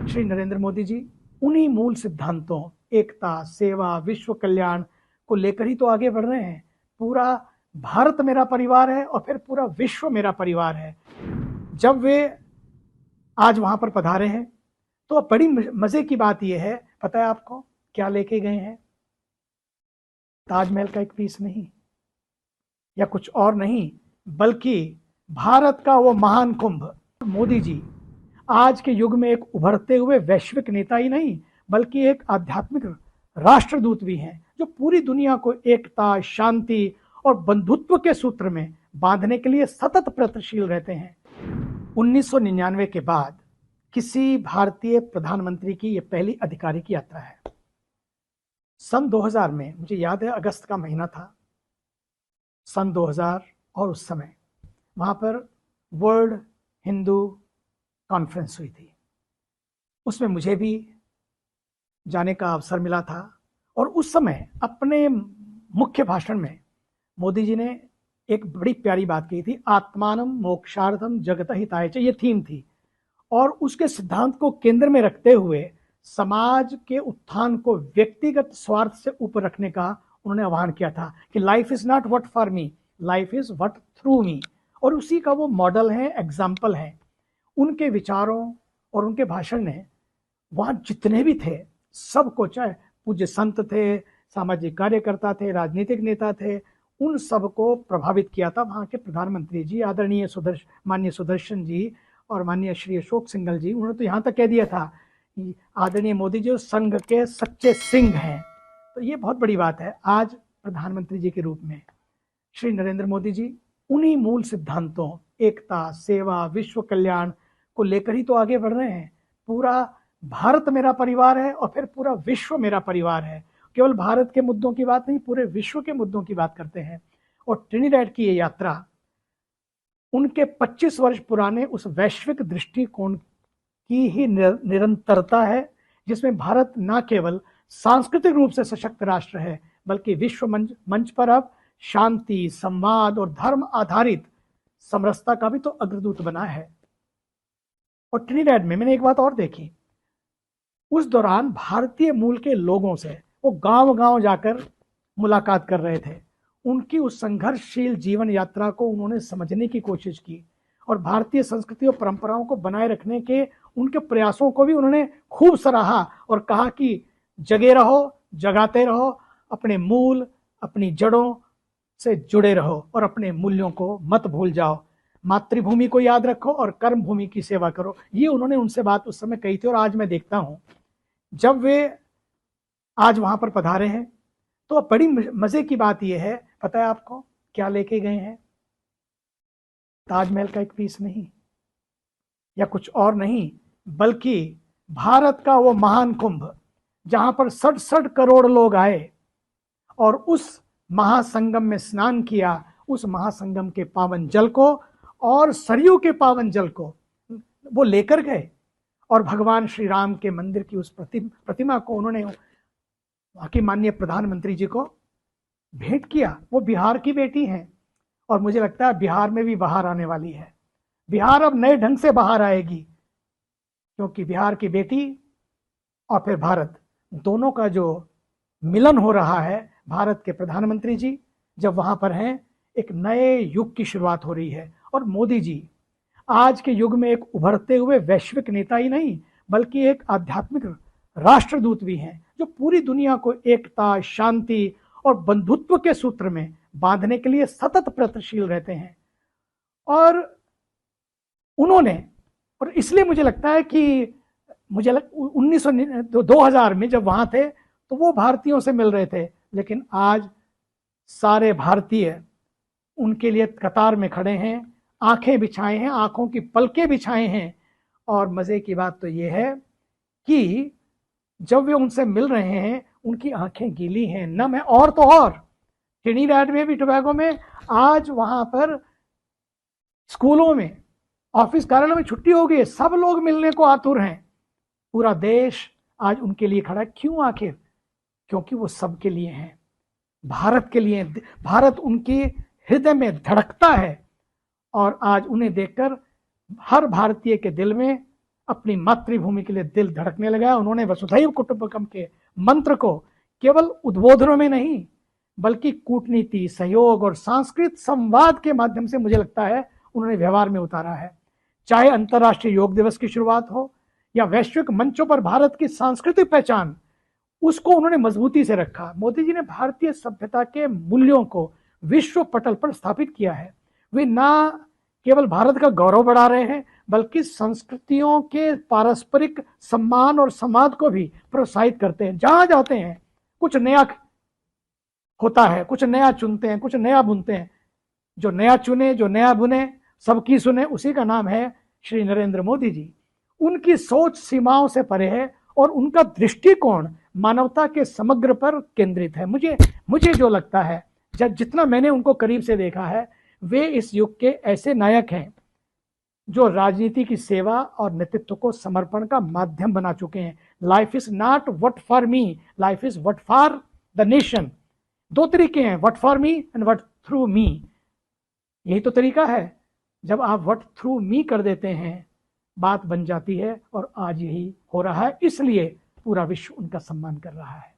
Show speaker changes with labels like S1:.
S1: श्री नरेंद्र मोदी जी उन्हीं मूल सिद्धांतों एकता, सेवा, विश्व कल्याण को लेकर ही तो आगे बढ़ रहे हैं। पूरा भारत मेरा परिवार है और फिर पूरा विश्व मेरा परिवार है। जब वे आज वहां पर पधारे हैं तो बड़ी मजे की बात यह है, पता है आपको क्या लेके गए हैं? ताजमहल का एक पीस नहीं या कुछ और नहीं, बल्कि भारत का वो महान कुंभ। मोदी जी आज के युग में एक उभरते हुए वैश्विक नेता ही नहीं, बल्कि एक आध्यात्मिक राष्ट्रदूत भी हैं, जो पूरी दुनिया को एकता, शांति और बंधुत्व के सूत्र में बांधने के लिए सतत प्रयत्नशील रहते हैं। 1999 के बाद किसी भारतीय प्रधानमंत्री की यह पहली आधिकारिक यात्रा है। सन 2000 में, मुझे याद है अगस्त का महीना था, सन 2000, और उस समय वहां पर वर्ल्ड हिंदू कॉन्फ्रेंस हुई थी। उसमें मुझे भी जाने का अवसर मिला था और उस समय अपने मुख्य भाषण में मोदी जी ने एक बड़ी प्यारी बात कही थी, आत्मानम मोक्षार्थम जगत हिताय च, ये थीम थी। और उसके सिद्धांत को केंद्र में रखते हुए समाज के उत्थान को व्यक्तिगत स्वार्थ से ऊपर रखने का उन्होंने आह्वान किया था कि life is not what for me, life is what through me. और उसी का वो मॉडल है, एग्जाम्पल है। उनके विचारों और उनके भाषण ने वहां जितने भी थे सबको, चाहे पूज्य संत थे, सामाजिक कार्यकर्ता थे, राजनीतिक नेता थे, उन सबको प्रभावित किया था। वहां के प्रधानमंत्री जी आदरणीय माननीय सुदर्शन जी और माननीय श्री अशोक सिंघल जी, उन्होंने तो यहां तक कह दिया था कि आदरणीय मोदी जी संघ के सच्चे सिंह हैं। तो ये बहुत बड़ी बात है। आज प्रधानमंत्री जी के रूप में श्री नरेंद्र मोदी जी उन्हीं मूल सिद्धांतों एकता, सेवा, विश्व कल्याण को लेकर ही तो आगे बढ़ रहे हैं। पूरा भारत मेरा परिवार है और फिर पूरा विश्व मेरा परिवार है। केवल भारत के मुद्दों की बात नहीं, पूरे विश्व के मुद्दों की बात करते हैं। और ट्रिनिडैड की ये यात्रा उनके 25 वर्ष पुराने उस वैश्विक दृष्टिकोण की ही निरंतरता है, जिसमें भारत न केवल सांस्कृतिक रूप से सशक्त राष्ट्र है, बल्कि विश्व मंच पर अब शांति, संवाद और धर्म आधारित समरसता का भी तो अग्रदूत बना है। और ट्रिनिडैड में मैंने एक बात और देखी, उस दौरान भारतीय मूल के लोगों से वो गांव-गांव जाकर मुलाकात कर रहे थे। उनकी उस संघर्षशील जीवन यात्रा को उन्होंने समझने की कोशिश की और भारतीय संस्कृति और परंपराओं को बनाए रखने के उनके प्रयासों को भी उन्होंने खूब सराहा और कहा कि जगे रहो, जगाते रहो, अपने मूल, अपनी जड़ों से जुड़े रहो और अपने मूल्यों को मत भूल जाओ, मातृभूमि को याद रखो और कर्म भूमि की सेवा करो। ये उन्होंने उनसे बात उस समय कही थी। और आज मैं देखता हूं जब वे आज वहां पर पधारे हैं तो बड़ी मजे की बात यह है, पता है आपको क्या लेके गए हैं? ताजमहल का एक पीस नहीं या कुछ और नहीं, बल्कि भारत का वो महान कुंभ, जहां पर 67 करोड़ लोग आए और उस महासंगम में स्नान किया। उस महासंगम के पावन जल को और सरयू के पावन जल को वो लेकर गए और भगवान श्री राम के मंदिर की उस प्रतिमा को उन्होंने वहां की माननीय प्रधानमंत्री जी को भेंट किया। वो बिहार की बेटी हैं और मुझे लगता है बिहार में भी बाहर आने वाली है। बिहार अब नए ढंग से बाहर आएगी, क्योंकि बिहार की बेटी और फिर भारत, दोनों का जो मिलन हो रहा है। भारत के प्रधानमंत्री जी जब वहां पर हैं, एक नए युग की शुरुआत हो रही है। और मोदी जी आज के युग में एक उभरते हुए वैश्विक नेता ही नहीं, बल्कि एक आध्यात्मिक राष्ट्रदूत भी हैं, जो पूरी दुनिया को एकता, शांति और बंधुत्व के सूत्र में बांधने के लिए सतत प्रयत्नशील रहते हैं। और उन्होंने, और इसलिए मुझे लगता है कि 2000 में जब वहां थे तो वो भारतीयों से मिल रहे थे, लेकिन आज सारे भारतीय उनके लिए कतार में खड़े हैं, आंखें बिछाए हैं, आंखों की पलकें बिछाए हैं। और मजे की बात तो ये है कि जब वे उनसे मिल रहे हैं उनकी आंखें गीली हैं, नम है। और तो और ट्रिनिडैड में भी, टोबैगो में आज वहां पर स्कूलों में, ऑफिस कार्यालयों में छुट्टी हो गई, सब लोग मिलने को आतुर हैं। पूरा देश आज उनके लिए खड़ा है। क्यों आखिर? क्योंकि वो सबके लिए हैं, भारत के लिए। भारत उनके हृदय में धड़कता है और आज उन्हें देखकर हर भारतीय के दिल में अपनी मातृभूमि के लिए दिल धड़कने लगा। उन्होंने वसुधैव कुटुंबकम के मंत्र को केवल उद्बोधनों में नहीं बल्कि कूटनीति, सहयोग और सांस्कृतिक संवाद के माध्यम से मुझे लगता है उन्होंने व्यवहार में उतारा है। चाहे अंतर्राष्ट्रीय योग दिवस की शुरुआत हो या वैश्विक मंचों पर भारत की सांस्कृतिक पहचान, उसको उन्होंने मजबूती से रखा। मोदी जी ने भारतीय सभ्यता के मूल्यों को विश्व पटल पर स्थापित किया है। वे ना केवल भारत का गौरव बढ़ा रहे हैं बल्कि संस्कृतियों के पारस्परिक सम्मान और संवाद को भी प्रोत्साहित करते हैं। जहां जाते हैं कुछ नया होता है, कुछ नया चुनते हैं, कुछ नया बुनते हैं। जो नया चुने, जो नया बुने, सबकी सुने, उसी का नाम है श्री नरेंद्र मोदी जी। उनकी सोच सीमाओं से परे है और उनका दृष्टिकोण मानवता के समग्र पर केंद्रित है। मुझे जो लगता है, जितना मैंने उनको करीब से देखा है, वे इस युग के ऐसे नायक हैं जो राजनीति की सेवा और नेतृत्व को समर्पण का माध्यम बना चुके हैं। Life is not what for me, life is what for the nation. दो तरीके हैं, what for me and what through me. यही तो तरीका है। जब आप व्हाट थ्रू मी कर देते हैं, बात बन जाती है और आज यही हो रहा है। इसलिए पूरा विश्व उनका सम्मान कर रहा है।